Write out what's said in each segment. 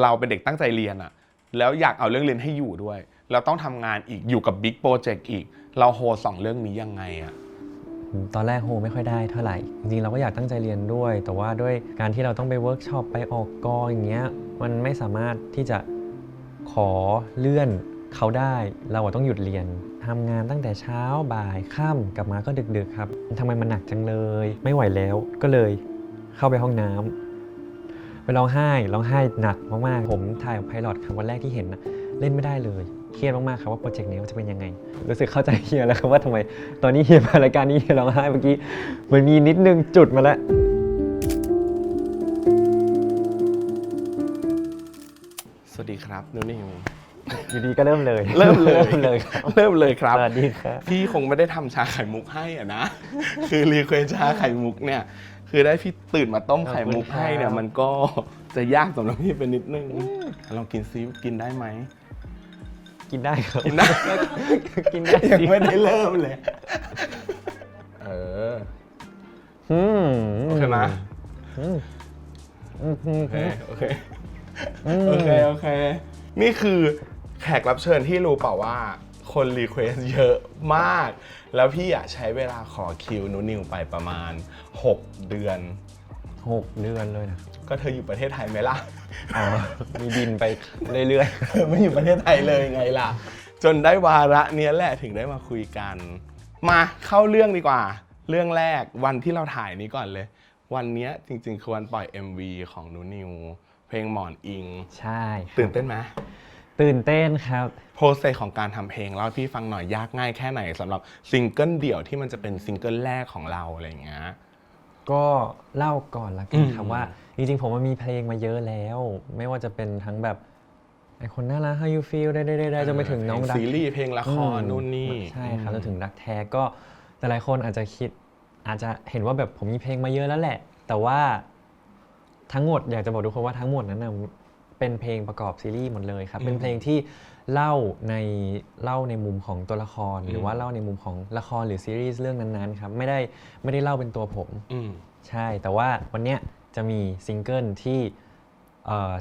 เราเป็นเด็กตั้งใจเรียนอะแล้วอยากเอาเรื่องเรียนให้อยู่ด้วยเราต้องทำงานอีกอยู่กับบิ๊กโปรเจกต์อีกเราโฮสองเรื่องนี้ยังไงอะตอนแรกโฮไม่ค่อยได้เท่าไหร่จริงๆเราก็อยากตั้งใจเรียนด้วยแต่ว่าด้วยการที่เราต้องไปเวิร์กช็อปไปออกกองอย่างเงี้ยมันไม่สามารถที่จะขอเลื่อนเขาได้เราต้องหยุดเรียนทำงานตั้งแต่เช้าบ่ายค่ำกลับมาก็ดึกๆครับทำไมมันหนักจังเลยไม่ไหวแล้วก็เลยเข้าไปห้องน้ำไปร้องไห้หนักมากๆผมถ่ายไพลอตครับวันแรกที่เห็นเล่นไม่ได้เลยเครียดมากๆครับว่าโปรเจกต์นี้มันจะเป็นยังไงรู้สึกเข้าใจเฮียแล้วครับว่าทำไมตอนนี้เฮียมารายการนี้เฮียร้องไห้เมื่อกี้มันมีนิดนึงจุดมาแล้วสวัสดีครับนิวอยู่ดีก็เริ่มเลยเริ่มเลยครับเริ่มเลยครับสวัสดีครับพี่คงไม่ได้ทำชาไข่มุกให้อะนะคือรีเควสชาไข่มุกเนี่ยคือได้พี่ตื่นมาต้มไข่มุกให้เนี่ยมันก็จะยากสำหรับพี่เป็นนิดนึงลองกินซิกินได้ไหมกินได้ครับกินได้ กินได้ยังไม่ได้เริ่มเลยโอเคไหมโอเคนี่คือแขกรับเชิญที่รู้เปล่าว่าคนรีเควสเยอะมากแล้วพี่ใช้เวลาขอคิวนูนิวไปประมาณ6 เดือนเลยนะก็เธออยู่ประเทศไทยไหมล่ะมีบินไปเรื่อยๆเธอไม่อยู่ประเทศไทยเลยไงล่ะจนได้วาระเนี้ยแหละถึงได้มาคุยกันมาเข้าเรื่องดีกว่าเรื่องแรกวันที่เราถ่ายนี้ก่อนเลยวันนี้จริงๆคือวันปล่อย MV ของนูนิวเพลงหมอนอิงใช่ตื่นเต้นไหมตื่นเต้นครับโปรเซสของการทำเพลงเล่าพี่ฟังหน่อยยากง่ายแค่ไหนสำหรับซิงเกิลเดี่ยวที่มันจะเป็นซิงเกิลแรกของเราอะไรอย่างเงี้ยก็เล่าก่อนละกันครับว่าจริงๆผมมันมีเพลงมาเยอะแล้วไม่ว่าจะเป็นทั้งแบบไอคนน่ารัก How You Feel ได้จนไปถึงน้องรักซีรีส์เพลงละครนู่นนี่ใช่ครับจนถึงรักแท้ก็แต่หลายคนอาจจะเห็นว่าแบบผมมีเพลงมาเยอะแล้วแหละแต่ว่าทั้งหมดอยากจะบอกทุกคนว่าทั้งหมดนั้นนะเป็นเพลงประกอบซีรีส์หมดเลยครับเป็นเพลงที่เล่าในมุมของตัวละครหรือว่าเล่าในมุมของละครหรือซีรีส์เรื่องนั้นๆครับไม่ได้เล่าเป็นตัวผมใช่แต่ว่าวันเนี้ยจะมีซิงเกิลที่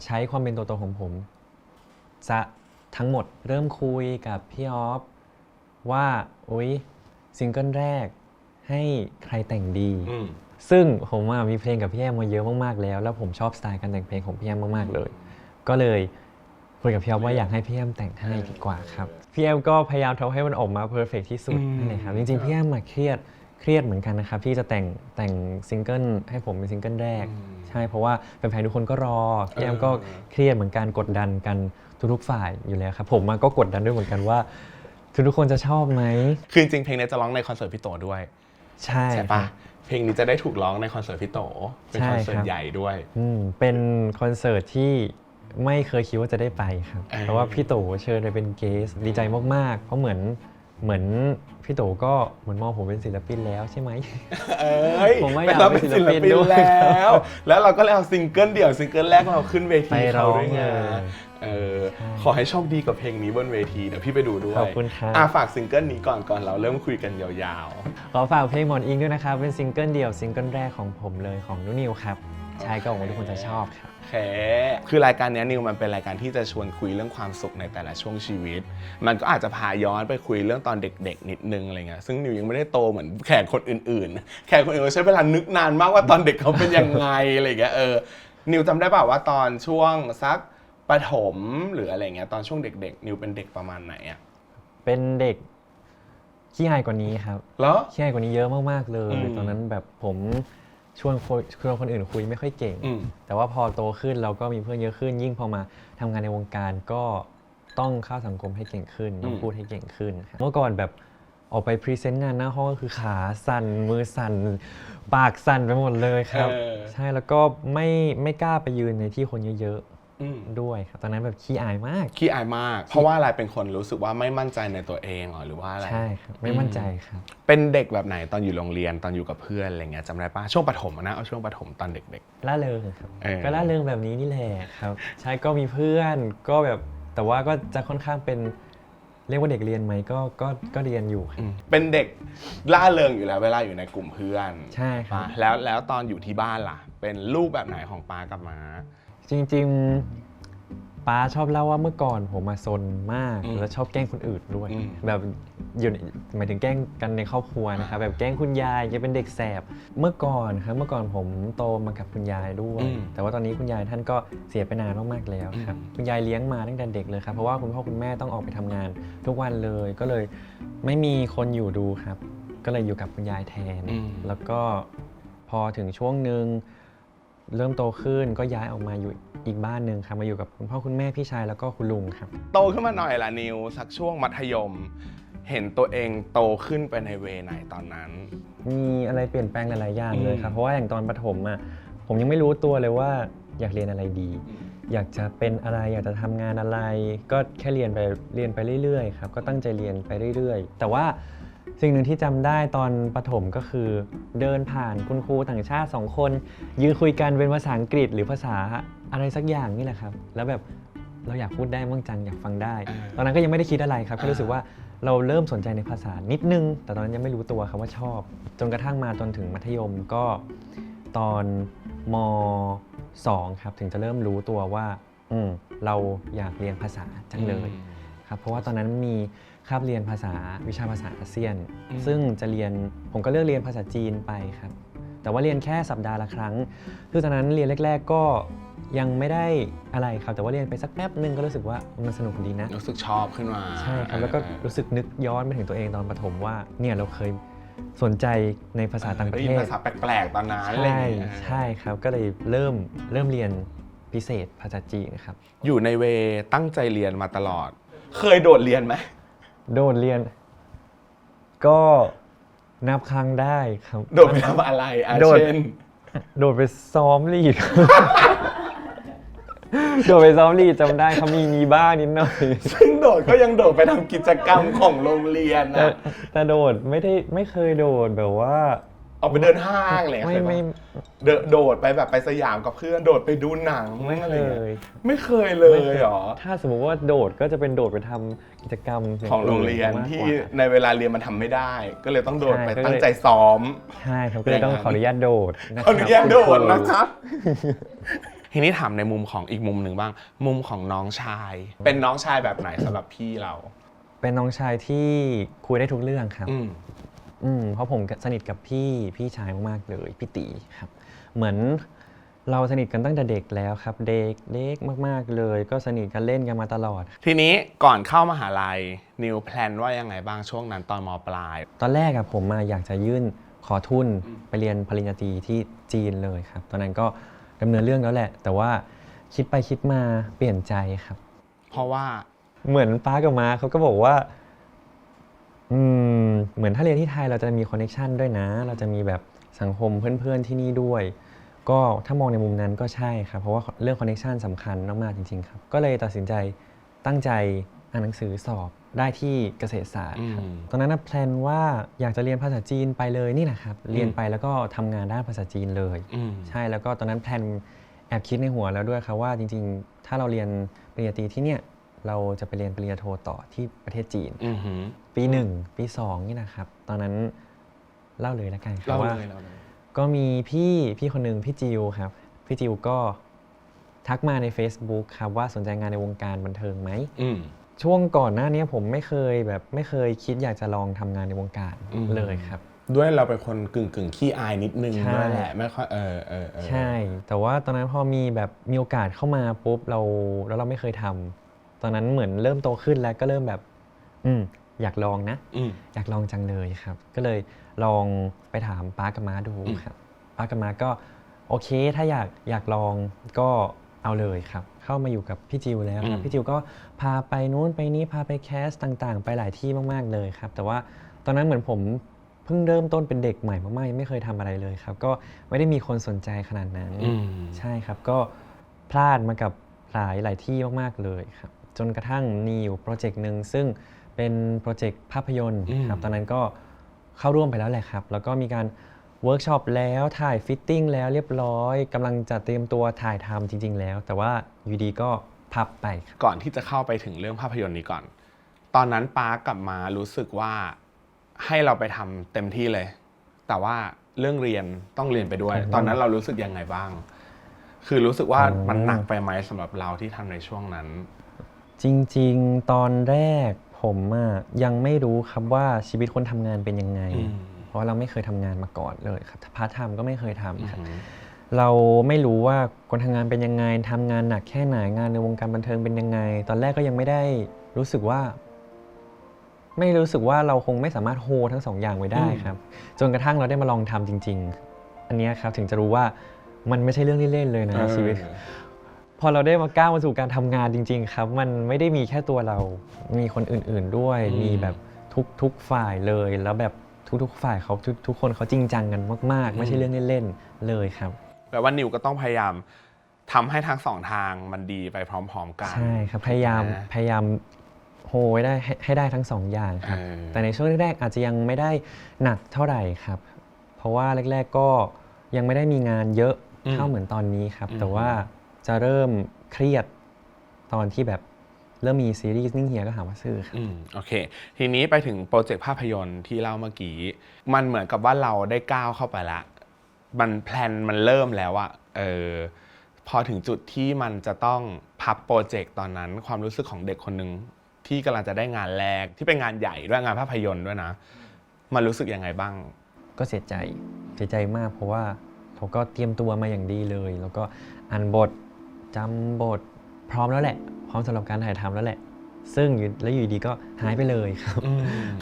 ใช้ความเป็นตัวตนของผมจะทั้งหมดเริ่มคุยกับพี่ออฟว่าซิงเกิลแรกให้ใครแต่งดีซึ่งผมมีเพลงกับพี่แอมมาเยอะมากๆแล้วผมชอบสไตล์การแต่งเพลงของพี่แอมมากๆเลยก็เลยคุยกับพี่ออฟว่าอยากให้พี่แอมแต่งให้ดีกว่าครับพี่แอมก็พยายามทำให้มันออกมาเพอร์เฟกต์ที่สุดนั่นแหละครับจริงๆพี่แอมเครียดเหมือนกันนะครับที่จะแต่งซิงเกิลให้ผมเป็นซิงเกิลแรกใช่เพราะว่าแฟนๆทุกคนก็รอพี่แอมก็เครียดเหมือนกันกดดันกันทุกฝ่ายอยู่แล้วครับผมก็กดดันด้วยเหมือนกันว่าทุกคนจะชอบไหมคือจริงเพลงนี้จะร้องในคอนเสิร์ตพี่โตด้วยใช่ปะเพลงนี้จะได้ถูกร้องในคอนเสิร์ตพี่โตเป็นคอนเสิร์ตใหญ่ด้วยเป็นคอนเสิร์ตที่ไม่เคยคิดว่าจะได้ไปครับเพราะว่าพี่โตเชิญไปเป็นเกสดีใจมากๆเพราะเหมือนพี่โตก็เหมือนมองผมเป็นศิลปินแล้วใช่ไหมผมไม่อยากเป็นศิลปินแล้วเราก็เลยเอาซิงเกิลเดี่ยวซิงเกิลแรกเราขึ้นเวทีเขาด้วยไงขอให้โชคดีกับเพลงนี้บนเวทีเดี๋ยวพี่ไปดูด้วยขอบคุณครับฝากซิงเกิลนี้ก่อนเราเริ่มคุยกันยาวๆขอฝากเพลงหมอนอิงด้วยนะครับเป็นซิงเกิลเดี่ยวซิงเกิลแรกของผมเลยของนุนิวครับใช่ก็หวังว่าทุกคนจะชอบครับคือรายการนี้นิวมันเป็นรายการที่จะชวนคุยเรื่องความสุขในแต่ละช่วงชีวิตมันก็อาจจะพาย้อนไปคุยเรื่องตอนเด็กๆนิดนึงอะไรเงี้ยซึ่งนิวยังไม่ได้โตเหมือนแขกคนอื่นๆแขกคนอื่นใช้เวลานึกนานมากว่าตอนเด็กเขาเป็นยังไงอะไรเงี้ยนิวจำได้ป่าวว่าตอนช่วงสักประถมหรืออะไรเงี้ยตอนช่วงเด็กๆนิวเป็นเด็กประมาณไหนอ่ะเป็นเด็กขี้อายกว่านี้ครับเหรอขี้อายกว่านี้เยอะมากๆเลยตอนนั้นแบบผมชวนคนอื่นคุยไม่ค่อยเก่งแต่ว่าพอโตขึ้นเราก็มีเพื่อนเยอะขึ้นยิ่งพอมาทำงานในวงการก็ต้องเข้าสังคมให้เก่งขึ้นต้องพูดให้เก่งขึ้นเมื่อก่อนแบบออกไปพรีเซนต์งานหน้าห้องก็คือขาสั่นมือสั่นปากสั่นไปหมดเลยครับใช่แล้วก็ไม่กล้าไปยืนในที่คนเยอะด้วยครับตอนนั้นแบบขี้อายมากเพราะว่าอะไรเป็นคนรู้สึกว่าไม่มั่นใจในตัวเองหรือว่าอะไรใช่ครับไม่มั่นใจครับเป็นเด็กแบบไหนตอนอยู่โรงเรียนตอนอยู่กับเพื่อนอะไรเงี้ยจำได้ปะช่วงประถมนะเอาช่วงประถมตอนเด็กๆล่าเริงครับก็ล่าเริงแบบนี้นี่แหละครับใช่ก็มีเพื่อนก็แบบแต่ว่าก็จะค่อนข้างเป็นเรียกว่าเด็กเรียนไหมก็เรียนอยู่เป็นเด็กล่าเริงอยู่แล้วเวลาอยู่ในกลุ่มเพื่อนใช่ครับแล้วตอนอยู่ที่บ้านล่ะเป็นลูกแบบไหนของปากับม้าจริงๆ ป้าชอบเล่าว่าเมื่อก่อนผมมาซนมาก อืม แล้วชอบแกล้งคนอื่นด้วย อืม แบบอยู่ในหมายถึงแกล้งกันในครอบครัวนะครับแบบแกล้งคุณยายแกเป็นเด็กแสบเมื่อก่อนครับเมื่อก่อนผมโตมากับคุณยายด้วย แต่ว่าตอนนี้คุณยายท่านก็เสียไปนานมากๆแล้วครับคุณยายเลี้ยงมาตั้งแต่เด็กเลยครับเพราะว่าคุณพ่อคุณแม่ต้องออกไปทำงานทุกวันเลยก็เลยไม่มีคนอยู่ดูครับ ก็เลยอยู่กับคุณยายแทน แล้วก็พอถึงช่วงหนึ่งเริ่มโตขึ้นก็ย้ายออกมาอยู่อีกบ้านหนึ่งครับมาอยู่กับคุณพ่อคุณแม่พี่ชายแล้วก็คุณลุงครับ โตขึ้นมาหน่อยล่ะนิวสักช่วงมัธยม เห็นตัวเองโตขึ้นไปในเวไหนตอนนั้น มีอะไรเปลี่ยนแปลงหลายๆอย่างเลยครับ อืม เพราะว่าอย่างตอนประถมอ่ะผมยังไม่รู้ตัวเลยว่าอยากเรียนอะไรดี อยากจะเป็นอะไรอยากจะทำงานอะไร ก็แค่เรียนไปเรื่อยๆครับก็ตั้งใจเรียนไปเรื่อยๆ แต่ว่าสิ่งหนึ่งที่จำได้ตอนประถมก็คือเดินผ่านคุณครูต่างชาติ2 คนยืนคุยกันเป็นภาษาอังกฤษหรือภาษาอะไรสักอย่างนี่แหละครับแล้วแบบเราอยากพูดได้บ้างจังอยากฟังได้ ตอนนั้นก็ยังไม่ได้คิดอะไรครับแค่รู้สึกว่าเราเริ่มสนใจในภาษานิดนึง แต่ตอนนั้นยังไม่รู้ตัวครับว่าชอบ จนกระทั่งมาจนถึงมัธยมก็ตอนม2ครับถึงจะเริ่มรู้ตัวว่าเราอยากเรียนภาษาจังเลยครับเพราะว่าตอนนั้นมีคาบเรียนวิชาภาษาอาเซียน ซึ่งจะเรียนผมก็เลือกเรียนภาษาจีนไปครับแต่ว่าเรียนแค่สัปดาห์ละครั้งคือตอนนั้นเรียนแรกๆก็ยังไม่ได้อะไรครับแต่ว่าเรียนไปสักแป๊บนึงก็รู้สึกว่ามันสนุกดีนะ รู้สึกชอบขึ้นมา ใช่ครับแล้วก็รู้สึกนึกย้อนไปถึงตัวเองตอนประถมว่าเนี่ยเราเคยสนใจในภาษาต่างประเท ได้ยิน ศ ภาษาแปลกๆตอนนั้นอะไรอ ใช่ ย่างเงี้ย ใช่ครับก็เลยเริ่มเรียนพิเศษภาษาจีนครับ อยู่ในเวตั้งใจเรียนมาตลอด เคยโดดเรียนไหม โดดเรียน ก็นับครั้งได้ครับ โดดไปทำอะไรโดด เช่น โดดไปซ้อมลีด โดดไปซ้อมลีดจำได้เขามีบ้างนิดหน่อย ซึ่งโดดก็ยังโดดไปทำกิจกรรมของโรงเรียน แต่ นะ แต่โดดไม่เคยโดดแบบว่า ออกไปเดินห้างอะไร ไม่ เคยปะโดดไปแบบไปสยามกับเพื่อนโดดไปดูหนัง ไม่ อะไร เค เงี้ ย ยไม่เคยเลยเหรอ ถ้าสมมติว่าโดดก็จะเป็นโดดไปทำกิจกรรม ของโรงเรียน มาก ที่ กว่า ในเวลาเรียนมันทำไม่ได้ ก็เลยต้องโดด ใช่ ไป ก็เลย ตั้งใจซ้อม ใช่ครับก็เลยต้องขออนุญาตโดดะ ขออนุญาตโดด คุณครู นะครับ ทีนี้ถามในมุมของอีกมุมหนึ่งบ้าง มุมของน้องชาย เป็นน้องชายแบบไหนสำหรับพี่เรา เป็นน้องชายที่คุยได้ทุกเรื่องครับ เพราะผมสนิทกับพี่ชายมากๆเลยพี่ตีครับ เหมือนเราสนิทกันตั้งแต่เด็กแล้วครับเด็กมากๆเลย ก็สนิทกันเล่นกันมาตลอด ทีนี้ก่อนเข้ามหาลัยนิวแพลนว่ายังไงบ้างช่วงนั้นตอนมปลาย ตอนแรกอะผมอยากจะยื่นขอทุนไปเรียนปริญญาตรีที่จีนเลยครับ ตอนนั้นก็ดำเนินเรื่องแล้วแหละ แต่ว่าคิดไปคิดมาเปลี่ยนใจครับ เพราะว่า เหมือนป้ากับม้าเขาก็บอกว่าเหมือนถ้าเรียนที่ไทยเราจะมีคอนเนคชันด้วยนะ เราจะมีแบบสังคมเพื่อนๆที่นี่ด้วย ก็ถ้ามองในมุมนั้นก็ใช่ครับ เพราะว่าเรื่องคอนเนคชันสำคัญมากๆจริงๆครับ ก็เลยตัดสินใจตั้งใจอ่านหนังสือสอบได้ที่เกษตรศาสตร์ครับตอนนั้นแพลนว่าอยากจะเรียนภาษาจีนไปเลยนี่นะครับ เรียนไปแล้วก็ทำงานด้านภาษาจีนเลยใช่แล้วก็ตอนนั้นแพลนแอบคิดในหัวแล้วด้วยครับว่าจริงๆ ถ้าเราเรียนปริญญาตรีที่เนี่ยเราจะไปเรียนปริญญาโทต่อที่ประเทศจีนปี 1 ปี 2นี่นะครับตอนนั้นเล่าเลยแล้วกันครับว่าก็มีพี่คนหนึ่งพี่จิวครับพี่จิวก็ทักมาใน Facebook ครับว่าสนใจงานในวงการบันเทิงไหมช่วงก่อนหน้านี้ผมไม่เคยคิดอยากจะลองทำงานในวงการเลยครับ ด้วยเราเป็นคนกึ่งขี้อายนิดนึง ใช่ ด้วยแหละไม่ค่อยใช่ แต่ว่าตอนนั้นพอมีโอกาสเข้ามาปุ๊บแล้วเราไม่เคยทำตอนนั้นเหมือนเริ่มโตขึ้นแล้วก็เริ่มแบบอยากลองนะอยากลองจังเลยครับ ก็เลยลองไปถามป้ากับม้าดูครับป้ากับม้าก็โอเคถ้าอยากลองก็เอาเลยครับ เข้ามาอยู่กับพี่จิวแล้วครับพี่จิวก็พาไปนู้นไปนี้พาไปแคสต่างๆ ไปหลายที่มากๆเลยครับ แต่ว่าตอนนั้นเหมือนผมเพิ่งเริ่มต้นเป็นเด็กใหม่มากๆยังไม่เคยทำอะไรเลยครับ ก็ไม่ได้มีคนสนใจขนาดนั้นใช่ครับก็พลาดมากับหลายที่มากๆเลยครับจนกระทั่งมีอยู่โปรเจกต์หนึ่งซึ่งเป็นโปรเจกต์ภาพยนตร์ครับตอนนั้นก็เข้าร่วมไปแล้วแหละครับแล้วก็มีการเวิร์กช็อปแล้วถ่ายฟิตติ้งแล้วเรียบร้อยกำลังจะเตรียมตัวถ่ายทำจริงๆแล้วแต่ว่าอยู่ดีก็พับไปครับ ก่อนที่จะเข้าไปถึงเรื่องภาพยนตร์นี้ก่อน ตอนนั้นป้ากลับมารู้สึกว่าให้เราไปทำเต็มที่เลย แต่ว่าเรื่องเรียนต้องเรียนไปด้วย ตอนนั้นเรารู้สึกยังไงบ้าง คือรู้สึกว่ามันหนักไปไหมสำหรับเราที่ทำในช่วงนั้น จริงๆตอนแรกผมยังไม่รู้ครับว่าชีวิตคนทำงานเป็นยังไง เพราะเราไม่เคยทำงานมาก่อนเลยครับพาร์ทไทม์ก็ไม่เคยทำครับเราไม่รู้ว่าคนทำงานเป็นยังไงทำงานหนักแค่ไหนงานในวงการบันเทิงเป็นยังไง ตอนแรกก็ยังไม่ได้รู้สึกว่าเราคงไม่สามารถโฮทั้งสองอย่างไว้ได้ครับจนกระทั่งเราได้มาลองทำจริงๆอันนี้ครับถึงจะรู้ว่ามันไม่ใช่เรื่องเล่นๆเลยนะชีวิตพอเราได้มาก้าวมาสู่การทำงานจริงๆครับมันไม่ได้มีแค่ตัวเรามีคนอื่นๆด้วยมีแบบทุกฝ่ายเลยแล้วแบบทุกฝ่ายเขาทุกคนเขาจริงจังกันมากๆไม่ใช่เรื่องเล่นๆเลยครับแปลว่านิวก็ต้องพยายามทำให้ทั้งสองทางมันดีไปพร้อมๆกันใช่ครับพยายามโฮไว้ได้ให้ได้ทั้งสองอย่างครับแต่ในช่วงแรกๆอาจจะยังไม่ได้หนักเท่าไหร่ครับเพราะว่าแรกๆก็ยังไม่ได้มีงานเยอะเท่าเหมือนตอนนี้ครับแต่ว่าจะเริ่มเครียดตอนที่แบบเริ่มมีซีรีส์นิ่งเฮียก็หาว่าซื่อครับโอเคทีนี้ไปถึงโปรเจกต์ภาพยนตร์ที่เล่าเมื่อกี้มันเหมือนกับว่าเราได้ก้าวเข้าไปละมันแพลนมันเริ่มแล้วอะพอถึงจุดที่มันจะต้องพับโปรเจกต์ตอนนั้นความรู้สึกของเด็กคนหนึ่งที่กำลังจะได้งานแรกที่เป็นงานใหญ่ด้วยงานภาพยนตร์ด้วยนะมันรู้สึกยังไงบ้างก็เสียใจมากเพราะว่าผมก็เตรียมตัวมาอย่างดีเลยแล้วก็อ่านบทจำบทพร้อมแล้วแหละพร้อมสำหรับการถ่ายทำแล้วแหละซึ่งอยู่ดีก็หายไปเลยครับ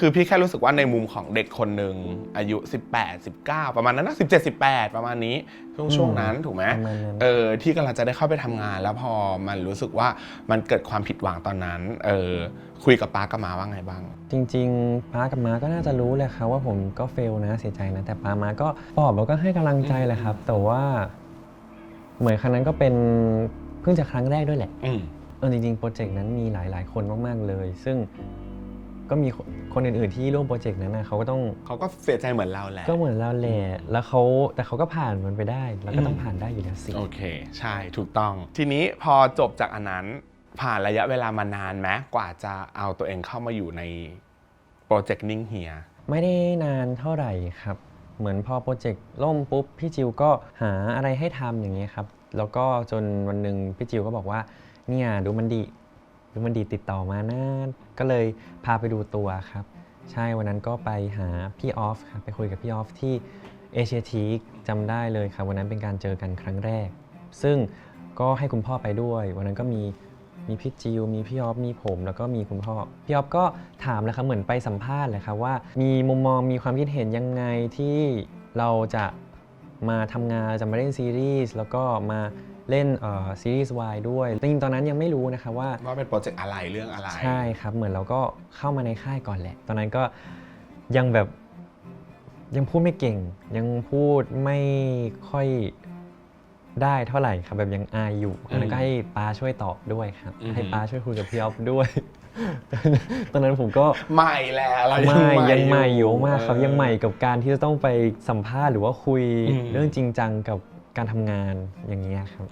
คือพี่แค่รู้สึกว่าในมุมของเด็กคนหนึ่งอายุ18 19ประมาณนั้นนะ17 18ประมาณนี้ช่วงนั้นถูกไหมที่กำลังจะได้เข้าไปทำงานแล้วพอมันรู้สึกว่ามันเกิดความผิดหวังตอนนั้นคุยกับป้ากับม้าว่าไงบ้างจริงๆป้ากับม้าก็น่าจะรู้แหละครับว่าผมก็เฟลนะเสียใจนะแต่ป้าม้าก็ปลอบแล้วก็ให้กำลังใจแหละครับแต่ว่าเหมือนครั้งนั้นก็เป็นเพิ่งจะครั้งแรกด้วยแหละจริงๆโปรเจกต์นั้นมีหลายคนมากๆเลยซึ่งก็มีคนอื่นๆที่ร่วมโปรเจกต์นั้นนะเขาก็เสียใจเหมือนเราแหละก็เหมือนเราแหละแล้วแต่เขาก็ผ่านมันไปได้แล้วก็ต้องผ่านได้อยู่แล้วสิโอเคใช่ถูกต้องทีนี้พอจบจากอันนั้นผ่านระยะเวลามานานไหมกว่าจะเอาตัวเองเข้ามาอยู่ในโปรเจกต์นิ่งเฮียไม่ได้นานเท่าไหร่ครับเหมือนพอโปรเจกต์ล่มปุ๊บพี่จิวก็หาอะไรให้ทำอย่างเงี้ยครับแล้วก็จนวันหนึ่งพี่จิวก็บอกว่าเนี่ยดูมันดีติดต่อมานะก็เลยพาไปดูตัวครับใช่วันนั้นก็ไปหาพี่ออฟครับไปคุยกับพี่ออฟที่เอเชียทีคจำได้เลยครับวันนั้นเป็นการเจอกันครั้งแรกซึ่งก็ให้คุณพ่อไปด้วยวันนั้นก็มีพี่จิวมีพี่ออฟมีผมแล้วก็มีคุณพ่อพี่ออฟก็ถามเลยครับเหมือนไปสัมภาษณ์เลยครับว่ามีมุมมองมีความคิดเห็นยังไงที่เราจะมาทำงานจะมาเล่นซีรีส์แล้วก็มาเล่นซีรีส์วายด้วยจริงๆตอนนั้นยังไม่รู้นะครับว่าเป็นโปรเจกต์อะไรเรื่องอะไรใช่ครับเหมือนเราก็เข้ามาในค่ายก่อนแหละตอนนั้นก็ยังแบบยังพูดไม่เก่งยังพูดไม่ค่อยได้เท่าไหร่ครับแบบยังอายอยู่ตอนนั้นก็ให้ป้าช่วยตอบด้วยครับให้ป้าช่วยคุยกับพี่อ๊อฟด้วยตอนนั้นผมก็ใหม่แล้วยังใหม่อยู่มากครับยังใหม่กับการที่จะต้องไปสัมภาษณ์หรือว่าคุยเรื่องจริงจังกับการทำงานอย่างเงี้ยครับ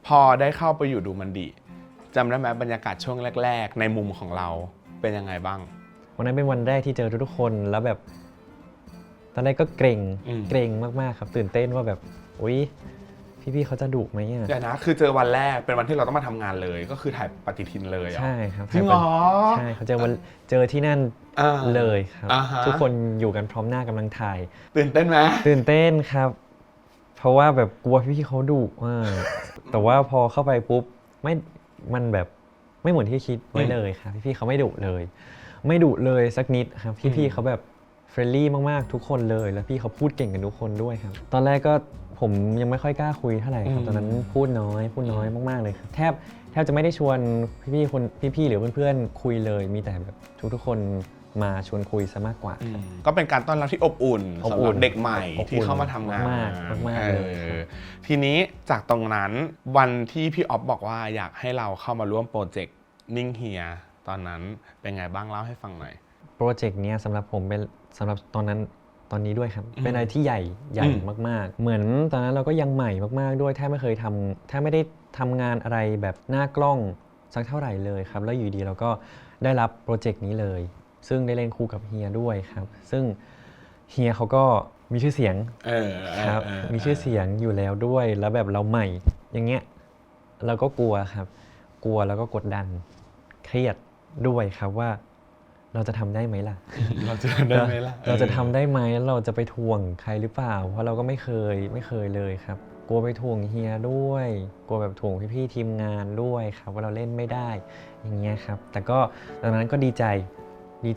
พอได้เข้าไปอยู่ดูมันดีจำได้ไหมบรรยากาศช่วงแรกๆในมุมของเราเป็นยังไงบ้างวันนั้นเป็นวันแรกที่เจอทุกคนแล้วแบบตอนแรกก็เกรงมากๆครับตื่นเต้นว่าแบบอุ๊ยพี่ๆเขาจะดุไหมอ่ะเดี๋ยวนะคือเจอวันแรกเป็นวันที่เราต้องมาทำงานเลยก็คือถ่ายปฏิทินเลยใช่ครับจริงเหรอใช่เขาเจอที่นั่นเลยครับทุกคนอยู่กันพร้อมหน้ากำลังถ่ายตื่นเต้นไหมตื่นเต้นครับเพราะว่าแบบกลัวพี่ๆเขาดุแต่ว่าพอเข้าไปปุ๊บมันแบบไม่เหมือนที่คิดไว้เลยครับพี่ๆเขาไม่ดุเลยสักนิดครับพี่ๆเขาแบบเฟรนลี่มากๆทุกคนเลยแล้วพี่เขาพูดเก่งกันทุกคนด้วยครับตอนแรกก็ผมยังไม่ค่อยกล้าคุยเท่าไหร่ครับตอนนั้นพูดน้อยมากๆเลยครับแทบจะไม่ได้ชวนพี่หรือเพื่อนๆคุยเลยมีแต่แบบทุกคนมาชวนคุยซะมากกว่าก็เป็นการต้อนรับที่อบอุ่นสำหรับเด็กใหม่ที่เข้ามาทำงานมากเลยทีนี้จากตรงนั้นวันที่พี่อ๊อฟบอกว่าอยากให้เราเข้ามาร่วมโปรเจกต์นิ่งเฮียตอนนั้นเป็นไงบ้างเล่าให้ฟังหน่อยโปรเจกต์นี้สำหรับผมเป็นสำหรับตอนนี้ด้วยครับเป็นอะไรที่ใหญ่มากๆเหมือนตอนนั้นเราก็ยังใหม่มากๆด้วยแทบไม่ได้ทำงานอะไรแบบหน้ากล้องสักเท่าไหร่เลยครับแล้วอยู่ดีเราก็ได้รับโปรเจกต์นี้เลยซึ่งได้เล่นคู่กับเฮียด้วยครับซึ่งเฮียเขาก็ มีชื่อเสียง เออ ครับมีชื่อเสียงอยู่แล้วด้วยแล้วแบบเราใหม่อย่างเงี้ยเราก็กลัวครับ กลัวแล้วก็กดดันเครียดด้วยครับว่าเราจะทำได้ไหมล่ะ เราจะได้ไหมล่ะ เราจะทำได้ไหมแล้วเราจะไปทวงใครหรือเปล่า เพราะเราก็ไม่เคยเลยครับ กลัวไปทวงเฮียด้วย กลัวแบบทวงพี่ๆทีมงานด้วยครับว่าเราเล่นไม่ได้อย่างเงี้ยครับ แต่ก็ตอนนั้นก็ดีใ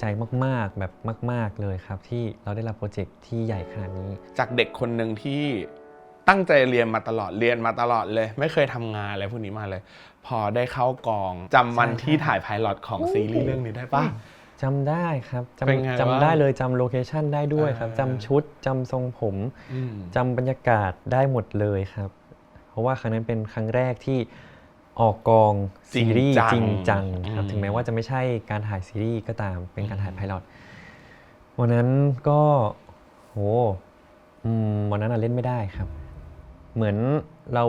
จมากๆแบบมาก ๆเลยครับ ที่เราได้รับโปรเจกต์ที่ใหญ่ขนาดนี้ จากเด็กคนหนึ่งที่ตั้งใจเรียนมาตลอดเลย ไม่เคยทำงานอะไรพวกนี้มาเลย พอได้เข้ากองจำวันที่ถ่ายไพลอตของซีรีส์เรื่องนี้ได้ปะ จำได้ครับ เป็นไง จำ บ้าง ได้เลยจำโลเคชันได้ด้วยครับ อ่า จำชุดจำทรงผม อืม จำบรรยากาศได้หมดเลยครับ เพราะว่าครั้งนั้นเป็นครั้งแรกที่ออกกองซีรีส์จริงจังครับถึงแม้ว่าจะไม่ใช่การถ่ายซีรีส์ก็ตามเป็นการถ่ายไพลอตวันนั้นก็โหวันนั้นเล่นไม่ได้ครับ เหมือนเรา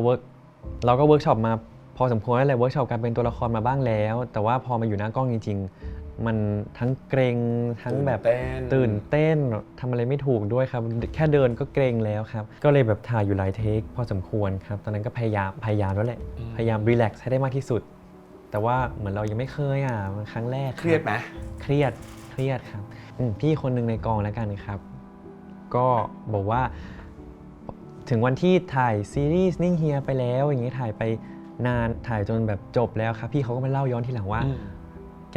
ก็เวิร์กช็อปมาพอสมควรแล้วแหละเวิร์กช็อปการเป็นตัวละครมาบ้างแล้ว แต่ว่าพอมาอยู่หน้ากล้องจริงๆ มันทั้งเกรงทั้งแบบตื่นเต้นทำอะไรไม่ถูกด้วยครับ แค่เดินก็เกรงแล้วครับ ก็เลยแบบถ่ายอยู่หลายเทคพอสมควรครับ ตอนนั้นก็พยายามแล้วแหละ พยายามรีแลกซ์ให้ได้มากที่สุด แต่ว่าเหมือนเรายังไม่เคยมันครั้งแรก เครียดไหม เครียดครับพี่คนหนึ่งในกองแล้วกันครับ ก็บอกว่าถึงวันที่ถ่ายซีรีส์นิ่งเฮียไปแล้วอย่างนี้ถ่ายไปนานถ่ายจนแบบจบแล้วครับพี่เขาก็มาเล่าย้อนทีหลังว่า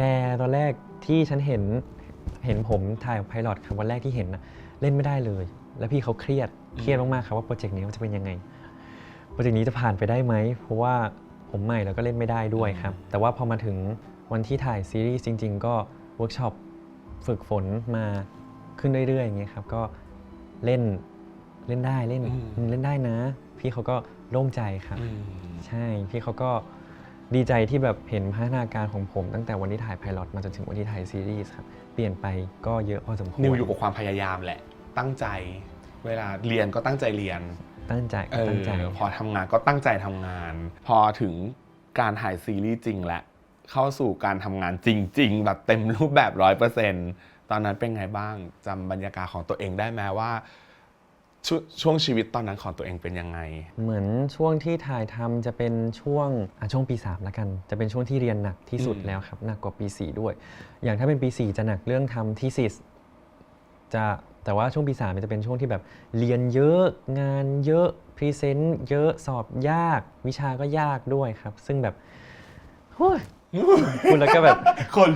แกตอนแรกที่ฉันเห็นผมถ่ายไพลอตครับวันแรกที่เห็นนะเล่นไม่ได้เลย แล้วพี่เขาเครียดมากๆครับว่าโปรเจกต์นี้มันจะเป็นยังไงโปรเจกต์นี้จะผ่านไปได้ไหมเพราะว่าผมใหม่แล้วก็เล่นไม่ได้ด้วยครับแต่ว่าพอมาถึงวันที่ถ่ายซีรีส์จริง ๆ ก็เวิร์กช็อปฝึกฝนมาขึ้นเรื่อยๆอย่างเงี้ยครับก็เล่นได้เล่นได้นะ พี่เขาก็โล่งใจครับใช่พี่เขาก็ดีใจที่แบบเห็นพัฒนาการของผมตั้งแต่วันที่ถ่ายไพลอตมาจนถึงวันที่ถ่ายซีรีส์ครับเปลี่ยนไปก็เยอะพอสมควร นิวอยู่กับความพยายามแหละ ตั้งใจ เวลาเรียนก็ตั้งใจเรียน ตั้งใจ พอทำงานก็ตั้งใจทำงาน พอถึงการถ่ายซีรีส์จริงและเข้าสู่การทำงานจริง ๆ แบบเต็มรูปแบบ 100%ตอนนั้นเป็นไงบ้างจำบรรยากาศของตัวเองได้ไหมว่าช่วงชีวิตตอนนั้นของตัวเองเป็นยังไง เหมือนช่วงที่ถ่ายทำจะเป็นช่วงปี 3ละกันจะเป็นช่วงที่เรียนหนักที่สุดแล้วครับหนักกว่าปี 4 ด้วย อย่างถ้าเป็นปี 4 จะหนักเรื่องทำทีซิสแต่ว่าช่วงปี 3มันจะเป็นช่วงที่แบบเรียนเยอะงานเยอะพรีเซนต์เยอะสอบยากวิชาก็ยากด้วยครับ ซึ่งแบบคุณแล้วก็แบบ คน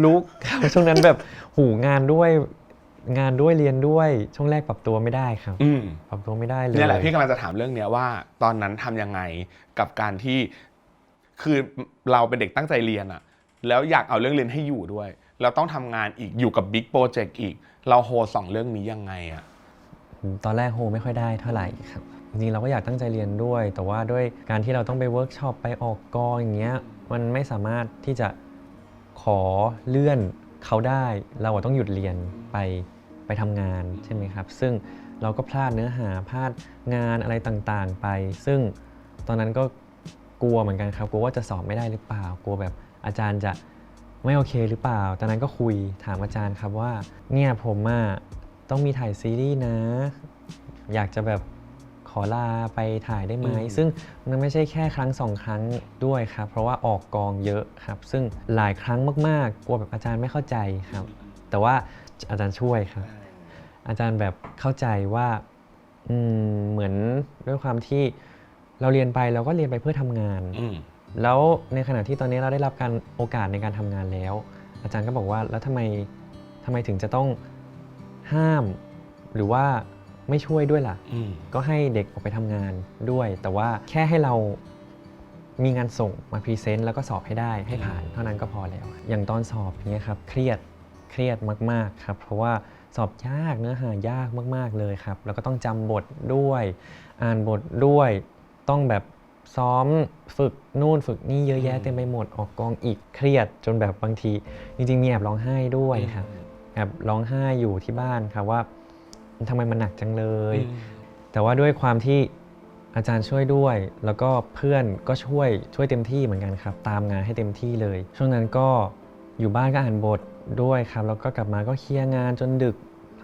ลุก ครับช่วงนั้นแบบงานด้วยเรียนด้วยช่วงแรกปรับตัวไม่ได้ครับปรับตัวไม่ได้เลยเนี่ยแหละพี่กำลังจะถามเรื่องเนี้ยว่าตอนนั้นทำยังไงกับการที่คือเราเป็นเด็กตั้งใจเรียนอะแล้วอยากเอาเรื่องเรียนให้อยู่ด้วยเราต้องทำงานอีกอยู่กับบิ๊กโปรเจกต์อีกเราโฮสองเรื่องนี้ยังไงอะ ตอนแรกโฮไม่ค่อยได้เท่าไหร่ครับจริงๆเราก็อยากตั้งใจเรียนด้วย แต่ว่าด้วยการที่เราต้องไปเวิร์กช็อปไปออกกองอย่างเงี้ยมันไม่สามารถที่จะขอเลื่อนเขาได้เราต้องหยุดเรียนไปทำงานใช่ไหมครับซึ่งเราก็พลาดเนื้อหาพลาดงานอะไรต่างๆไป ซึ่งตอนนั้นก็กลัวเหมือนกันครับกลัวว่าจะสอบไม่ได้หรือเปล่ากลัวแบบอาจารย์จะไม่โอเคหรือเปล่าตอนนั้นก็คุยถามอาจารย์ครับว่าเนี่ยผมต้องมีถ่ายซีรีส์นะอยากจะแบบขอลาไปถ่ายได้ไหมซึ่งมันไม่ใช่แค่ครั้ง2 ครั้งด้วยครับเพราะว่าออกกองเยอะครับซึ่งหลายครั้งมากๆกลัวแบบอาจารย์ไม่เข้าใจครับแต่ว่าอาจารย์ช่วยครับอาจารย์แบบเข้าใจว่าเหมือนด้วยความที่เราเรียนไปเราก็เรียนไปเพื่อทำงานแล้วในขณะที่ตอนนี้เราได้รับการโอกาสในการทำงานแล้วอาจารย์ก็บอกว่าแล้วทำไมถึงจะต้องห้ามหรือว่าไม่ช่วยด้วยล่ะก็ให้เด็กออกไปทำงานด้วยแต่ว่าแค่ให้เรามีงานส่งมาพรีเซนต์แล้วก็สอบให้ได้ให้ผ่านเท่านั้นก็พอแล้วอย่างตอนสอบเนี้ยครับเครียดมากๆครับเพราะว่าสอบยากเนื้อหายากมากๆเลยครับแล้วก็ต้องจำบทด้วยอ่านบทด้วยต้องแบบซ้อมฝึกนู่นฝึกนี่เยอะแยะเต็มไปหมดออกกองอีกเครียดจนแบบบางทีจริงๆมีแอบร้องไห้ด้วยครับแอบร้องไห้อยู่ที่บ้านครับว่าทำไมมันหนักจังเลยแต่ว่าด้วยความที่อาจารย์ช่วยด้วยแล้วก็เพื่อนก็ช่วยเต็มที่เหมือนกันครับตามงานให้เต็มที่เลยช่วงนั้นก็อยู่บ้านก็อ่านบทด้วยครับแล้วก็กลับมาก็เคลียร์งานจนดึก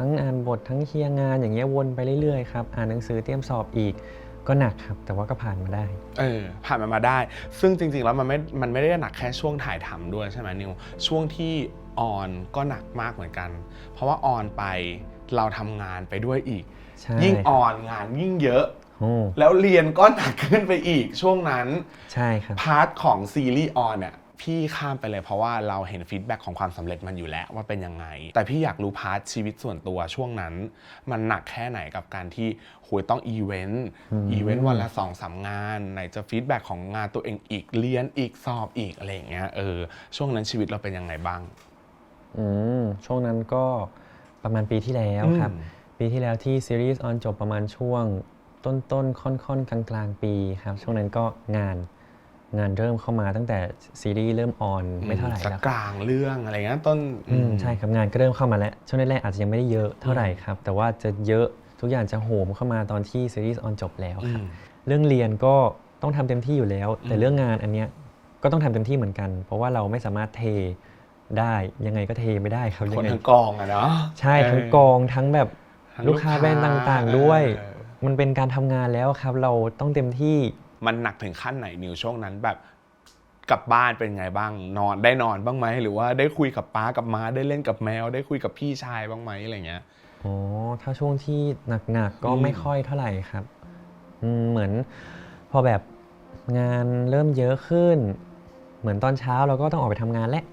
ทั้งอ่านบททั้งเคลียร์งานอย่างเงี้ยวนไปเรื่อยๆครับอ่านหนังสือเตรียมสอบอีกก็หนักครับแต่ว่าก็ผ่านมาได้ผ่านมันมาได้ซึ่งจริงๆแล้วมันไม่ได้หนักแค่ช่วงถ่ายทำด้วยใช่ไหมนิวช่วงที่ออนก็หนักมากเหมือนกัน เพราะว่าออนไปเราทำงานไปด้วยอีกยิ่งออนงานยิ่งเยอะแล้วเรียนก็หนักขึ้นไปอีกช่วงนั้นใช่ครับพาร์ทของซีรีส์ออนเนี่ยพี่ข้ามไปเลยเพราะว่าเราเห็นฟีดแบ็กของความสำเร็จมันอยู่แล้วว่าเป็นยังไงแต่พี่อยากรู้พาร์ทชีวิตส่วนตัวช่วงนั้นมันหนักแค่ไหนกับการที่คุยต้องอีเวนต์วันละ 2-3 งานไหนจะฟีดแบ็กของงานตัวเองอีกเรียนอีกสอบอีกอะไรอย่างเงี้ยช่วงนั้นชีวิตเราเป็นยังไงบ้างช่วงนั้นก็ประมาณปีที่แล้วครับปีที่แล้วที่ซีรีส์ออนจบประมาณช่วงต้นค่อนกลางปีครับช่วงนั้นก็งานเริ่มเข้ามาตั้งแต่ซีรีส์เริ่มออนไม่เท่าไหร่แล้วกลางเรื่องอะไรเงี้ยต้นใช่ครับงานก็เริ่มเข้ามาแล้วช่วงแรกๆอาจจะยังไม่ได้เยอะเท่าไหร่ครับแต่ว่าจะเยอะทุกอย่างจะโหมเข้ามาตอนที่ซีรีส์ออนจบแล้วครับเรื่องเรียนก็ต้องทำเต็มที่อยู่แล้วแต่เรื่องงานอันเนี้ยก็ต้องทำเต็มที่เหมือนกันเพราะว่าเราไม่สามารถเทได้ยังไงก็เทไม่ได้ครับคนทั้งกองอะเนาะใช่ทั้งกองทั้งแบบลูกค้าแบรนด์ต่างๆด้วยมันเป็นการทำงานแล้วครับเราต้องเต็มที่มันหนักถึงขั้นไหนนิวช่วงนั้นแบบกลับบ้านเป็นไงบ้างนอนบ้างไหมหรือว่าได้คุยกับป้ากับม้าได้เล่นกับแมวได้คุยกับพี่ชายบ้างไหมอะไรเงี้ยถ้าช่วงที่หนักก็ไม่ค่อยเท่าไหร่ครับเหมือนพอแบบงานเริ่มเยอะขึ้นเหมือนตอนเช้าเราก็ต้องออกไปทำงานและ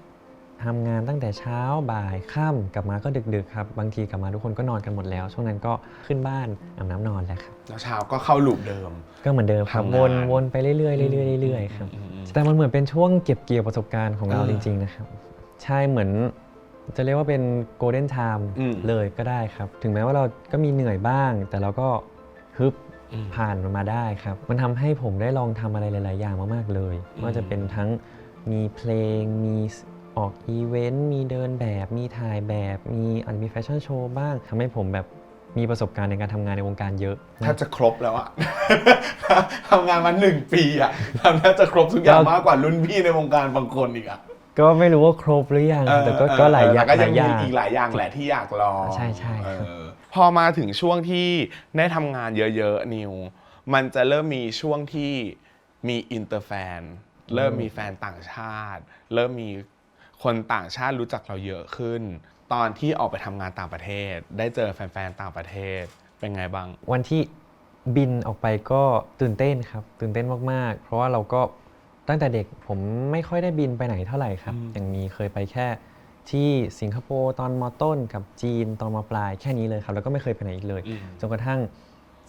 ทำงานตั้งแต่เช้าบ่ายค่ำกลับมาก็ดึกๆครับบางทีกลับมาทุกคนก็นอนกันหมดแล้วช่วงนั้นก็ขึ้นบ้านอาบน้ำนอนแล้วครับแล้วเช้าก็เข้าลูปเดิมก็เหมือนเดิมครับวนไปเรื่อยๆเรื่อยๆครับแต่มันเหมือนเป็นช่วงเก็บเกี่ยวประสบการณ์ของเราจริงๆนะครับใช่เหมือนจะเรียกว่าเป็นโกลเด้นไทม์เลยก็ได้ครับถึงแม้ว่าเราก็มีเหนื่อยบ้างแต่เราก็ฮึบผ่านมันมาได้ครับมันทำให้ผมได้ลองทำอะไรหลายๆอย่างมากๆเลยว่าจะเป็นทั้งมีเพลงมีออกอีเวนต์มีเดินแบบมีถ่ายแบบอาจจะมีแฟชั่นโชว์บ้างทำให้ผมแบบมีประสบการณ์ในการทำงานในวงการเยอะถ้าจะครบแล้วอะ ทำงานมา1 ปีอะน่าจะครบทุกอย่างมากกว่ารุ่นพี่ในวงการบางคนอีกอะก็ไม่รู้ว่าครบหรือยังแต่ก็หลายอย่างก็ยังมีอีกหลายอย่างแหละที่อยากลองใช่พอมาถึงช่วงที่ได้ทำงานเยอะๆนิวมันจะเริ่มมีช่วงที่มีอินเตอร์แฟนเริ่มมีแฟนต่างชาติเริ่มมีคนต่างชาติรู้จักเราเยอะขึ้นตอนที่ออกไปทำงานต่างประเทศได้เจอแฟนๆต่างประเทศเป็นไงบ้างวันที่บินออกไปก็ตื่นเต้นครับตื่นเต้นมากๆเพราะว่าเราก็ตั้งแต่เด็กผมไม่ค่อยได้บินไปไหนเท่าไหร่ครับอย่างมีเคยไปแค่ที่สิงคโปร์ตอนม.ต้นกับจีนตอนม.ปลายแค่นี้เลยครับแล้วก็ไม่เคยไปไหนอีกเลยจนกระทั่ง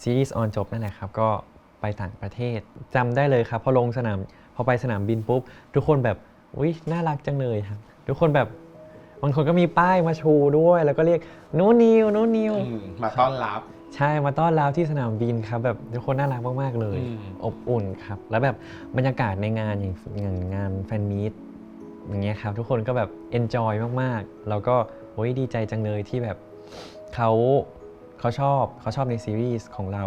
ซีรีส์ออนจบนั่นแหละครับก็ไปต่างประเทศจำได้เลยครับพอไปสนามบินปุ๊บทุกคนแบบอุ๊ยน่ารักจังเลยครับทุกคนแบบบางคนก็มีป้ายมาชูด้วยแล้วก็เรียกโนนิวมาต้อนรับใช่มาต้อนรับที่สนามบินครับแบบทุกคนน่ารักมากๆเลยอบอุ่นครับแล้วแบบบรรยากาศในงานอย่างงานแฟนมีตอย่างเงี้ยครับทุกคนก็แบบเอนจอยมากๆแล้วก็โอ้ยดีใจจังเลยที่แบบเขาชอบในซีรีส์ของเรา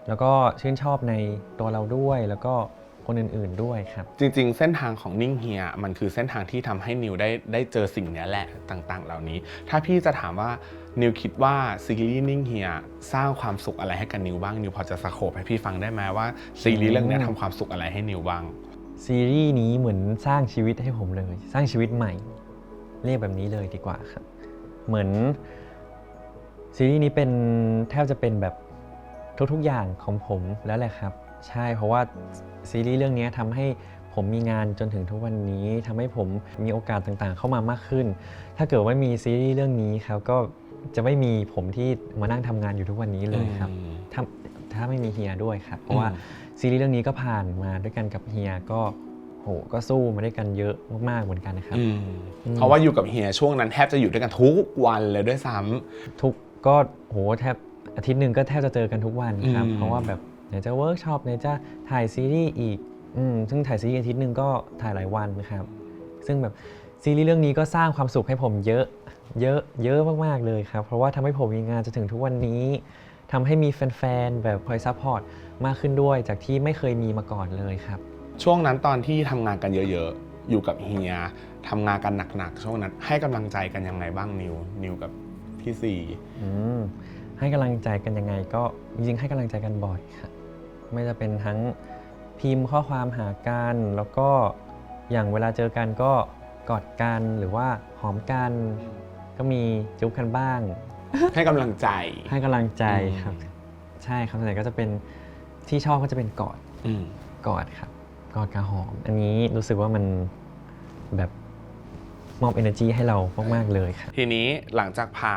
แล้วก็ชื่นชอบในตัวเราด้วยแล้วก็คนอื่นๆด้วยครับจริงๆเส้นทางของนิ่งเฮียมันคือเส้นทางที่ทำให้นิวได้เจอสิ่งนี้แหละต่างๆเหล่านี้ถ้าพี่จะถามว่านิวคิดว่าซีรีส์นิ่งเฮียสร้างความสุขอะไรให้กับนิวบ้างนิวพอจะสโคปให้พี่ฟังได้ไหมว่าซีรีส์เรื่องนี้ทำความสุขอะไรให้นิวบ้างซีรีส์นี้เหมือนสร้างชีวิตให้ผมเลยสร้างชีวิตใหม่เรียกแบบนี้เลยดีกว่าครับเหมือนซีรีส์นี้เป็นแทบจะเป็นแบบทุกๆอย่างของผมแล้วแหละครับใช่เพราะว่าซีรีส์เรื่องนี้ทำให้ผมมีงานจนถึงทุกวันนี้ทำให้ผมมีโอกาสต่างๆเข้ามามากขึ้นถ้าเกิดว่ามีซีรีส์เรื่องนี้ครับก็จะไม่มีผมที่มานั่งทำงานอยู่ทุกวันนี้เลยครับถ้าไม่มีเฮียด้วยครับเพราะว่าซีรีส์เรื่องนี้ก็ผ่านมาด้วยกันกับเฮียก็สู้มาด้วยกันเยอะมากๆเหมือนกันนะครับเพราะว่าอยู่กับเฮียช่วงนั้นแทบจะอยู่ด้วยกันทุกวันเลยด้วยซ้ำก็แทบอาทิตย์หนึ่งก็แทบจะเจอกันทุกวันครับเพราะว่าแบบไหนจะเวิร์กช็อปไหนจะถ่ายซีรีส์อีกซึ่งถ่ายซีรีส์อาทิตย์หนึ่งก็ถ่ายหลายวันนะครับซึ่งแบบซีรีส์เรื่องนี้ก็สร้างความสุขให้ผมเยอะมากๆเลยครับเพราะว่าทำให้ผมมีงานจนถึงทุกวันนี้ทำให้มีแฟนๆแบบคอยซัพพอร์ตมากขึ้นด้วยจากที่ไม่เคยมีมาก่อนเลยครับช่วงนั้นตอนที่ทำงานกันเยอะๆอยู่กับเฮียทำงานกันหนักๆช่วงนั้นให้กำลังใจกันยังไงบ้างนิวกับ พี่ซี ให้กำลังใจกันยังไงก็จริงๆให้กำลังใจกันบ่อยครับไม่จะเป็นทั้งพิมพ์ข้อความหากันแล้วก็อย่างเวลาเจอกันก็กอดกันหรือว่าหอมกันก็มีจุ๊บกันบ้าง ให้กำลังใจ ให้กำลังใจครับใช่ครับส่วนใหญ่ก็จะเป็นที่ชอบก็จะเป็นกอด กอดครับกอดกับหอมอันนี้รู้สึกว่ามันแบบมอบ energy ให้เรามากๆเลยครับ ทีนี้หลังจากผ่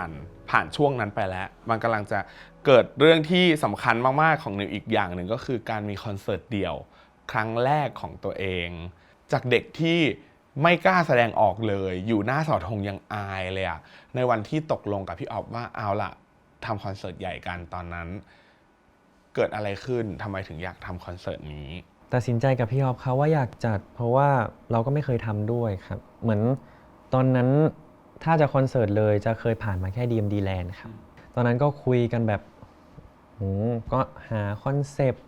านช่วงนั้นไปแล้ว มันกำลังจะเกิดเรื่องที่สำคัญมากๆของนิวอีกอย่างหนึ่งก็คือการมีคอนเสิร์ตเดี่ยวครั้งแรกของตัวเอง จากเด็กที่ไม่กล้าแสดงออกเลยอยู่หน้าเสาธงยังอายเลยอะในวันที่ตกลงกับพี่ออฟว่าเอาล่ะทำคอนเสิร์ตใหญ่กันตอนนั้น เกิดอะไรขึ้นทำไมถึงอยากทำคอนเสิร์ตนี้ตัดสินใจกับพี่ออฟเขาว่าอยากจัดเพราะว่าเราก็ไม่เคยทำด้วยครับเหมือนตอนนั้นถ้าจะคอนเสิร์ตเลยจะเคยผ่านมาแค่ DMD Land ครับตอนนั้นก็คุยกันแบบก็หาคอนเซปต์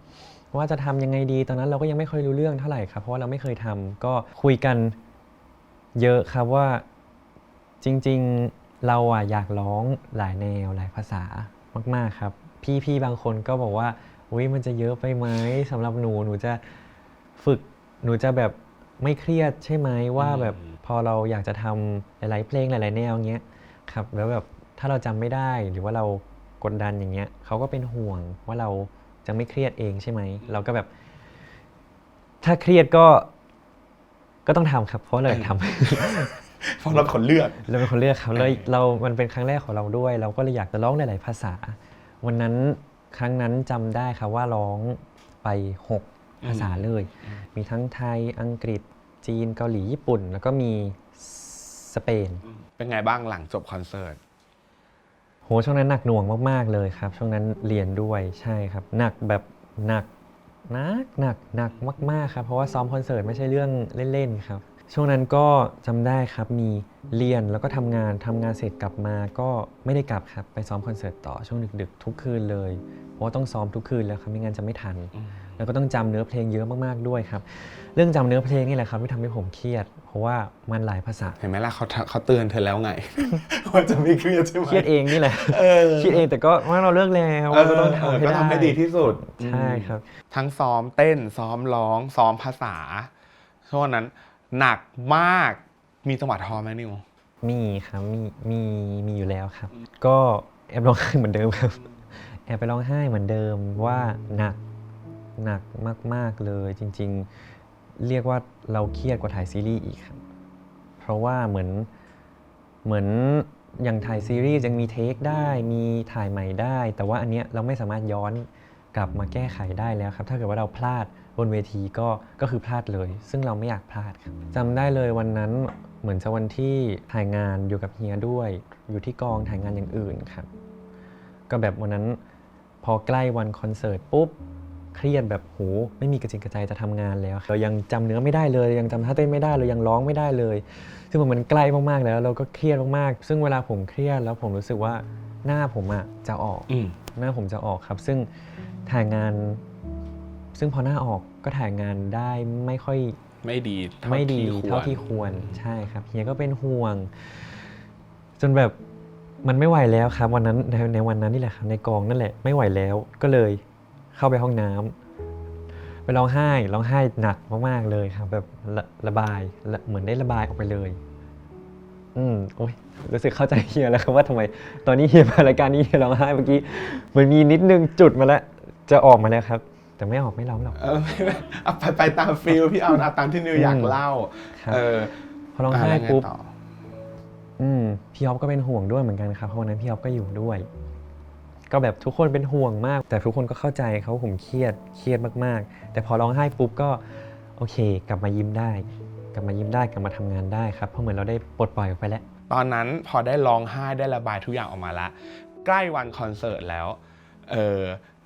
ว่าจะทำยังไงดีตอนนั้นเราก็ยังไม่เคยรู้เรื่องเท่าไหร่ครับเพราะว่าเราไม่เคยทำก็คุยกันเยอะครับว่าจริงๆเราอยากร้องหลายแนวหลายภาษามากๆครับพี่บางคนก็บอกว่ามันจะเยอะไปไหมสำหรับหนูจะฝึกหนูจะแบบไม่เครียดใช่ไหมว่าแบบพอเราอยากจะทำหลายๆเพลงหลายๆแนวเงี้ยครับแล้วแบบถ้าเราจำไม่ได้หรือว่าเรากดดันอย่างเงี้ยเขาก็เป็นห่วงว่าเราจะไม่เครียดเองใช่ไหมเราก็แบบถ้าเครียดก็ต้องทำครับเพราะเราอยากทำ เพราะเราเป็นคนเลือกครับเรามันเป็นครั้งแรกของเราด้วยเราก็เลยอยากจะร้องหลายๆภาษาวันนั้นครั้งนั้นจำได้ครับว่าร้องไป6ภาษาเลยมีทั้งไทยอังกฤษจีนเกาหลีญี่ปุ่นแล้วก็มีสเปนเป็นไงบ้างหลังจบคอนเสิร์ตช่วงนั้นหนักหน่วงมากๆเลยครับช่วงนั้นเรียนด้วยใช่ครับหนักแบบหนักมากๆครับเพราะว่าซ้อมคอนเสิร์ตไม่ใช่เรื่องเล่นๆครับช่วงนั้นก็จำได้ครับมีเรียนแล้วก็ทำงานเสร็จกลับมาก็ไม่ได้กลับครับไปซ้อมคอนเสิร์ตต่อช่วงดึกๆทุกคืนเลยเพราะว่าต้องซ้อมทุกคืนแล้วครับไม่งั้นจะไม่ทันแล้วก็ต้องจำเนื้อเพลงเยอะมากๆด้วยครับเรื่องจำเนื้อเพลงนี่แหละครับที่ทำให้ผมเครียดเพราะว่ามันหลายภาษาเห็นไหมล่ะเขาเตือนเธอแล้วไง ว่าจะไม่เครียดใช่ไหมเครียดเองนี่แหละเครียดเองแต่ก็ว่าเราเลิกแล้วก็ต้องทำให้ดีที่สุดใช่ครับทั้งซ้อมเต้นซ้อมร้องซ้อมภาษาช่วงนั้นหนักมากมีจังหวะท้อไหมนิวมีครับมีอยู่แล้วครับก็แอบร้องไห้เหมือนเดิมครับแอบไปร้องไห้เหมือนเดิมว่าหนักมากๆเลยจริงๆเรียกว่าเราเครียดกว่าถ่ายซีรีส์อีกครับเพราะว่าเหมือนอย่างถ่ายซีรีส์ยังมีเทคได้มีถ่ายใหม่ได้แต่ว่าอันเนี้ยเราไม่สามารถย้อนกลับมาแก้ไขได้แล้วครับถ้าเกิดว่าเราพลาดบนเวทีก็คือพลาดเลยซึ่งเราไม่อยากพลาดครับจำได้เลยวันนั้นเหมือนจะวันที่ถ่ายงานอยู่กับเฮียด้วยอยู่ที่กองถ่ายงานอย่างอื่นครับก็แบบวันนั้นพอใกล้วันคอนเสิร์ตปุ๊บเครียดแบบไม่มีกระจิตกระใจจะทำงานแล้วเรายังจำเนื้อไม่ได้เลยยังจำท่าเต้นไม่ได้เลยยังร้องไม่ได้เลยซึ่งมันใกล้มากๆแล้วเราก็เครียดมากๆซึ่งเวลาผมเครียดแล้วผมรู้สึกว่าหน้าผมจะออกหน้าผมจะออกครับซึ่งถ่ายงานซึ่งพอหน้าออกก็ถ่ายงานได้ไม่ดีเท่าที่ควรใช่ครับเฮียก็เป็นห่วงจนแบบมันไม่ไหวแล้วครับวันนั้นในวันนั้นนี่แหละครับในกองนั่นแหละไม่ไหวแล้วก็เลยเข้าไปห้องน้ำไปร้องไห้หนักมากๆเลยครับแบบระบายเหมือนได้ระบายออกไปเลยรู้สึกเข้าใจเฮียแล้วครับว่าทำไมตอนนี้เฮียมารายการนี้เฮียร้องไห้เมื่อกี้เหมือนมีนิดนึงจุดมาแล้วจะออกมาแล้วครับแต่ไม่ออกไม่ร้องหรอกไปตามฟีลพี่เอาตามที่นิวอยากเล่าพอร้องไห้ปุ๊บพี่อ๊อฟก็เป็นห่วงด้วยเหมือนกันครับเพราะวันนั้นพี่อ๊อฟก็อยู่ด้วยก็แบบทุกคนเป็นห่วงมากแต่ทุกคนก็เข้าใจเขาผมเครียดมากๆแต่พอร้องไห้ปุ๊บก็โอเคกลับมายิ้มได้กลับมาทำงานได้ครับเพราะเหมือนเราได้ปลดปล่อยออกไปแล้วตอนนั้นพอได้ร้องไห้ได้ระบายทุกอย่างออกมาละใกล้วันคอนเสิร์ตแล้ว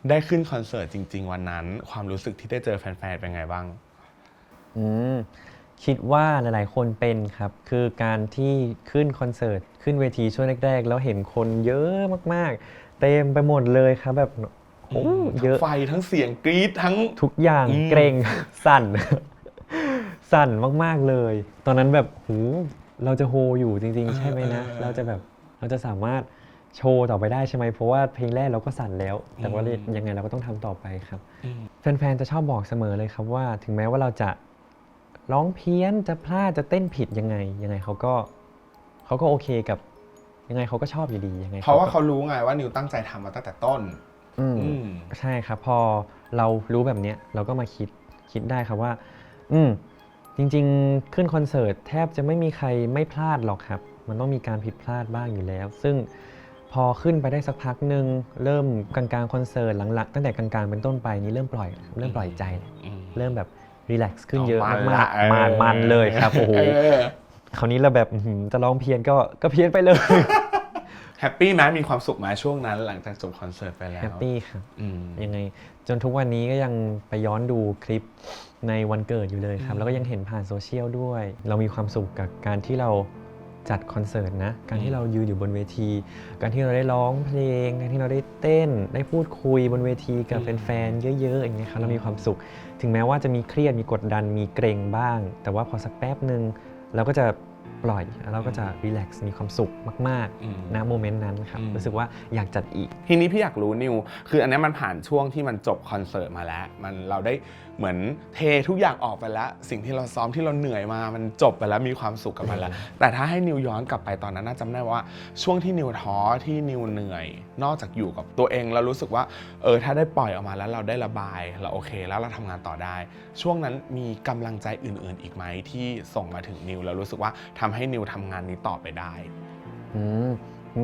ได้ขึ้นคอนเสิร์ตจริงๆวันนั้นความรู้สึกที่ได้เจอแฟนๆเป็นไงบ้างคิดว่าหลายๆคนเป็นครับคือการที่ขึ้นคอนเสิร์ตขึ้นเวทีช่วงแรกๆแล้วเห็นคนเยอะมากๆเต็มไปหมดเลยครับแบบเยอะไฟทั้งเสียงกรี๊ดทั้งทุกอย่างเกรงสั่นมากๆเลยตอนนั้นแบบเราจะโฮอยู่จริงๆใช่ไหมนะเราจะสามารถ โชว์ต่อไปได้ใช่ไหมเพราะว่าเพลงแรกเราก็สั่นแล้ว แต่ว่ายังไงเราก็ต้องทำต่อไปครับแฟนๆจะชอบบอกเสมอเลยครับว่าถึงแม้ว่าเราจะร้องเพี้ยนจะพลาดจะเต้นผิดยังไงเขาก็โอเคกับยังไงเขาก็ชอบอยู่ดียังไง เพราะว่าเขารู้ไงว่านิวตั้งใจทำมาตั้งแต่ต้น ใช่ครับพอเรารู้แบบเนี้ยเราก็มาคิดได้ครับว่าจริงๆขึ้นคอนเสิร์ตแทบจะไม่มีใครไม่พลาดหรอกครับมันต้องมีการผิดพลาดบ้างอยู่แล้ว ซึ่งพอขึ้นไปได้สักพักหนึ่งเริ่มกลางๆคอนเสิร์ตหลังๆตั้งแต่กลางๆเป็นต้นไปนี่เริ่มปล่อยใจเริ่มแบบรีแลกซ์ขึ้นเยอะมากๆมันเลยครับโอ้โหคราวนี้เราแบบจะร้องเพี้ยนก็เพี้ยนไปเลยแฮปปี้ไหมมีความสุขไหมช่วงนั้นหลังจากจบคอนเสิร์ตไปแล้วแฮปปี้ครับยังไงจนทุกวันนี้ก็ยังไปย้อนดูคลิปในวันเกิดอยู่เลยครับแล้วก็ยังเห็นผ่านโซเชียลด้วยเรามีความสุขกับการที่เราจัดคอนเสิร์ตนะการที่เรายืนอยู่บนเวทีการที่เราได้ร้องเพลงการที่เราได้เต้นได้พูดคุยบนเวทีกับแฟนๆเยอะๆอย่างเงี้ยครับเรามีความสุขถึงแม้ว่าจะมีเครียดมีกดดันมีเกรงบ้างแต่ว่าพอสักแป๊บนึงเราก็จะปล่อยแล้วก็จะรีแลกซ์มีความสุขมากๆณโมเมนต์นั้นครับรู้สึกว่าอยากจัดอีกทีนี้พี่อยากรู้นิวคืออันนี้มันผ่านช่วงที่มันจบคอนเสิร์ตมาแล้วเราได้เหมือนเททุกอย่างออกไปแล้วสิ่งที่เราซ้อมที่เราเหนื่อยมามันจบไปแล้วมีความสุขกับมันแล้วแต่ถ้าให้นิวย้อนกลับไปตอนนั้นน่าจำได้ว่าช่วงที่นิวท้อที่นิวเหนื่อยนอกจากอยู่กับตัวเองเรารู้สึกว่าถ้าได้ปล่อยออกมาแล้วเราได้ระบายเราโอเคแล้วเราทำงานต่อได้ช่วงนั้นมีกำลังใจอื่นๆอีกไหมที่ส่งมาถึงนิวแล้วรู้สึกว่าทำให้นิวทำงานนี้ต่อไปได้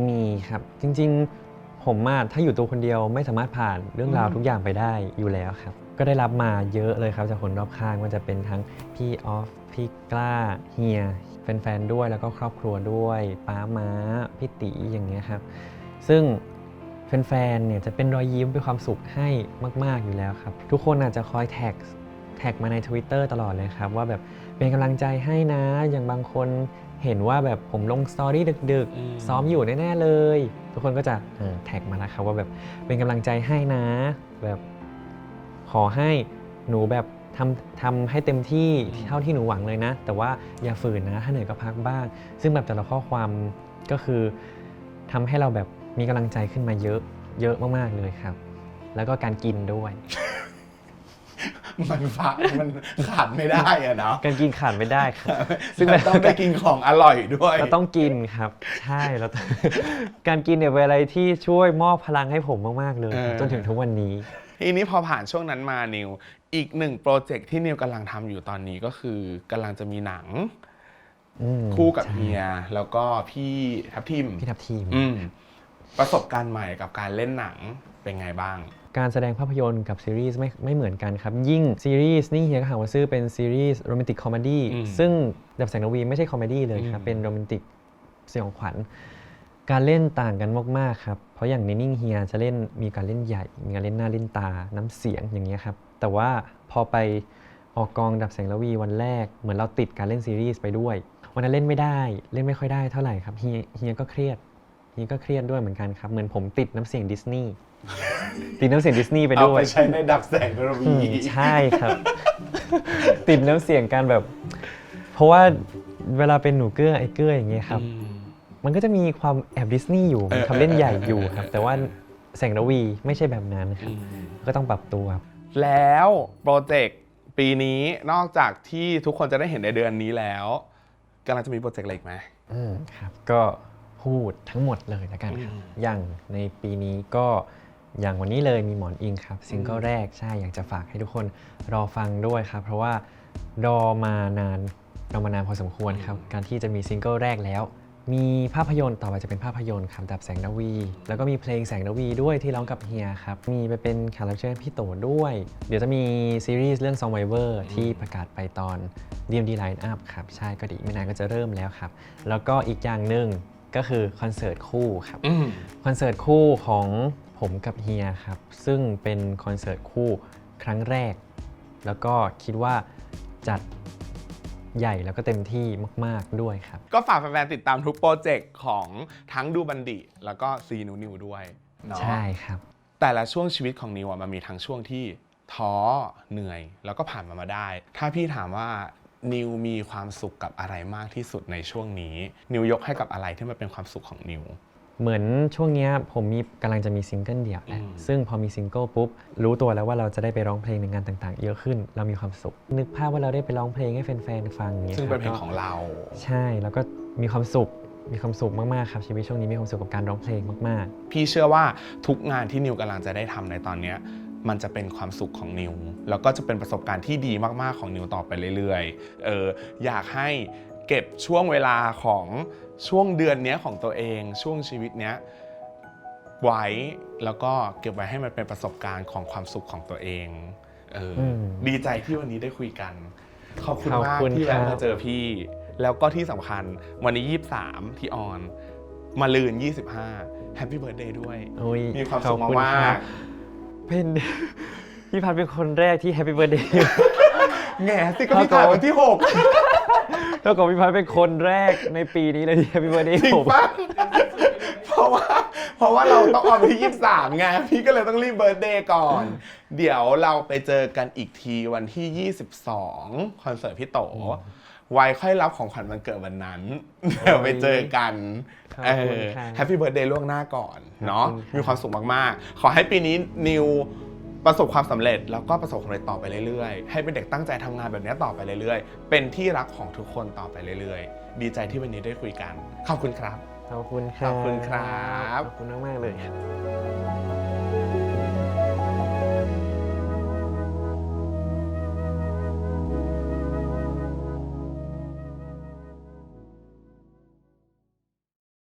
มีครับจริงๆผมถ้าอยู่ตัวคนเดียวไม่สามารถผ่านเรื่องราวทุกอย่างไปได้อยู่แล้วครับก็ได้รับมาเยอะเลยครับจากคนรอบข้างว่าจะเป็นทั้งพี่ออฟพี่กล้าเฮียแฟนๆด้วยแล้วก็ครอบครัวด้วยป้าม้าพี่ตีอย่างเงี้ยครับซึ่งแฟนๆเนี่ยจะเป็นรอยยิ้มเป็นความสุขให้มากๆอยู่แล้วครับทุกคนอาจจะคอยแท็กมาใน Twitter ตลอดเลยครับว่าแบบเป็นกำลังใจให้นะอย่างบางคนเห็นว่าแบบผมลงสตอรี่ดึกๆซ้อมอยู่แน่ๆเลยทุกคนก็จะแท็กมาแล้วครับว่าแบบเป็นกำลังใจให้นะแบบขอให้หนูแบบทำให้เต็มที่เท่าที่หนูหวังเลยนะแต่ว่าอย่าฝืนนะถ้าเหนื่อยก็พักบ้างซึ่งแบบแต่ละข้อความก็คือทำให้เราแบบมีกำลังใจขึ้นมาเยอะมากๆเลยครับแล้วก็การกินด้วยมันขาดไม่ได้อะเนาะการกินขาดไม่ได้ครับซึ่งต้องได้กินของอร่อยด้วยเราต้องกินครับใช่แล้วการกินเนี่ยเป็นอะไรที่ช่วยมอบพลังให้ผมมากๆเลยจนถึงทุกวันนี้ทีนี้พอผ่านช่วงนั้นมานิวอีกหนึ่งโปรเจกต์ที่นิวกำลังทำอยู่ตอนนี้ก็คือกำลังจะมีหนังคู่กับเฮียแล้วก็พี่ทับทิมประสบการณ์ใหม่กับการเล่นหนังเป็นไงบ้างการแสดงภาพยนตร์กับซีรีส์ไม่เหมือนกันครับยิ่งซีรีส์นี่เฮียก็หาว่าซื้อเป็นซีรีส์โรแมนติกคอมเมดี้ซึ่งดับแสงระวีไม่ใช่คอมเมดี้เลยครับเป็นโรแมนติกสยองขวัญการเล่นต่างกันมากๆครับเพราะอย่างในนิ่งเฮียจะเล่นมีการเล่นใหญ่มีการเล่นหน้าเล่นตาน้ำเสียงอย่างเงี้ยครับแต่ว่าพอไปออกกองดับแสงระวีวันแรกเหมือนเราติดการเล่นซีรีส์ไปด้วยวันนั้นเล่นไม่ค่อยได้เท่าไหร่ครับเฮียก็เครียดด้วยเหมือนกันครับเหมือนผมติดน้ำเสียงดิสนีย์ติดน้ำเสียงดิสนีย์ไปด้วยเอาไปใช้ในดับแสงระวีใช่ครับติดน้ำเสียงกันแบบเพราะว่าเวลาเป็นหนูเกื้อไอ้เกื้ออย่างเงี้ยครับมันก็จะมีความแอบดิสนีย์อยู่ทำเล่นใหญ่อยู่ครับแต่ว่าแสงระวีไม่ใช่แบบนั้นครับก็ต้องปรับตัวแล้วโปรเจกต์ปีนี้นอกจากที่ทุกคนจะได้เห็นในเดือนนี้แล้วกำลังจะมีโปรเจกต์อะไรอีกไหมครับก็พูดทั้งหมดเลยแล้วกันครับอย่างในปีนี้ก็อย่างวันนี้เลยมีหมอนอิงครับซิงเกิลแรกใช่อยากจะฝากให้ทุกคนรอฟังด้วยครับเพราะว่ารอมานานพอสมควรครับการที่จะมีซิงเกิลแรกแล้วมีภาพยนตร์ต่อไปจะเป็นภาพยนตร์ครับดับแสงระวีแล้วก็มีเพลงแสงระวีด้วยที่ร้องกับเฮียครับมีไปเป็นแขกรับเชิญพี่โตด้วยเดี๋ยวจะมีซีรีส์เรื่อง Survivor ที่ประกาศไปตอน DMD Line Up ครับใช่ก็ดีไม่นานก็จะเริ่มแล้วครับแล้วก็อีกอย่างหนึ่งก็คือคอนเสิร์ตคู่ครับคอนเสิร์ตคู่ของผมกับเฮียครับซึ่งเป็นคอนเสิร์ตคู่ครั้งแรกแล้วก็คิดว่าจัดใหญ่แล้วก็เต็มที่มากๆด้วยครับก็ฝากแฟนๆติดตามทุกโปรเจกต์ของทั้งดูบันดิแล้วก็ซีนิวด้วยเนาะใช่ครับแต่ละช่วงชีวิตของนิวมันมีทั้งช่วงที่ท้อเหนื่อยแล้วก็ผ่านมาได้ ถ้าพี่ถามว่านิวมีความสุขกับอะไรมากที่สุดในช่วงนี้นิวยกให้กับอะไรที่มันเป็นความสุขของนิว เหมือนช่วงเนี้ยผมกำลังจะมีซิงเกิลเดี่ยวแล้วซึ่งพอมีซิงเกิลปุ๊บรู้ตัวแล้วว่าเราจะได้ไปร้องเพลงในงานต่างๆเยอะขึ้นเรามีความสุขนึกภาพว่าเราได้ไปร้องเพลงให้แฟนๆฟังอย่างเงี้ย ซึ่งเป็นเพลง ครับ ของเรา ใช่แล้วก็มีความสุขมากๆครับชีวิตช่วงนี้มีความสุขกับการร้องเพลงมากพี่เชื่อว่าทุกงานที่นิวกำลังจะได้ทำในตอนเนี้ยมันจะเป็นความสุขของนิวแล้วก็จะเป็นประสบการณ์ที่ดีมากๆของนิวต่อไปเรื่อยๆอยากให้เก็บช่วงเวลาของช่วงเดือนเนี้ยของตัวเองช่วงชีวิตเนี้ยไว้แล้วก็เก็บไว้ให้มันเป็นประสบการณ์ของความสุขของตัวเองดีใจที่วันนี้ได้คุยกันขอบคุณมากที่แวะมาเจอพี่แล้วก็ที่สำคัญวันนี้23ที่ออนมาลืน25 Happy Birthday ด้วย ๆโอ้ย มีความสุข ขอบคุณ มาก เป็น พี่พัดเป็นคนแรกที่แฮปปี้เบิร์ดเดย์ ๆแง่สิก็พี่ถ่ายวันที่ แล้วก็พี่พัดเป็นคนแรกในปีนี้เลยที่แฮปปี้เบิร์ดเดย์ 6 จริง ผม ปะเพราะว่าเราต้องออนวันที่23ไงพี่ก็เลยต้องรีบเบิร์ธเดย์ก่อน เดี๋ยวเราไปเจอกันอีกทีวันที่22คอนเสิร์ตพี่โตไว้ค่อยรับของขวัญวันเกิดวันนั้นเดี๋ยวไปเจอกัน ขอบคุณค่ะ แฮปปี้เบิร์ธเดย์ล่วงหน้าก่อนเนาะ ขอบคุณค่ะ มีความสุขมากๆ ขอให้ปีนี้นิวประสบความสำเร็จแล้วก็ประสบความสำเร็จต่อไปเรื่อยๆให้เป็นเด็กตั้งใจทำงานแบบนี้ต่อไปเรื่อยๆเป็นที่รักของทุกคนต่อไปเรื่อยๆดีใจที่วันนี้ได้คุยกันขอบคุณครับ ขอบคุณครับ ขอบคุณครับ ขอบคุณมากๆเลย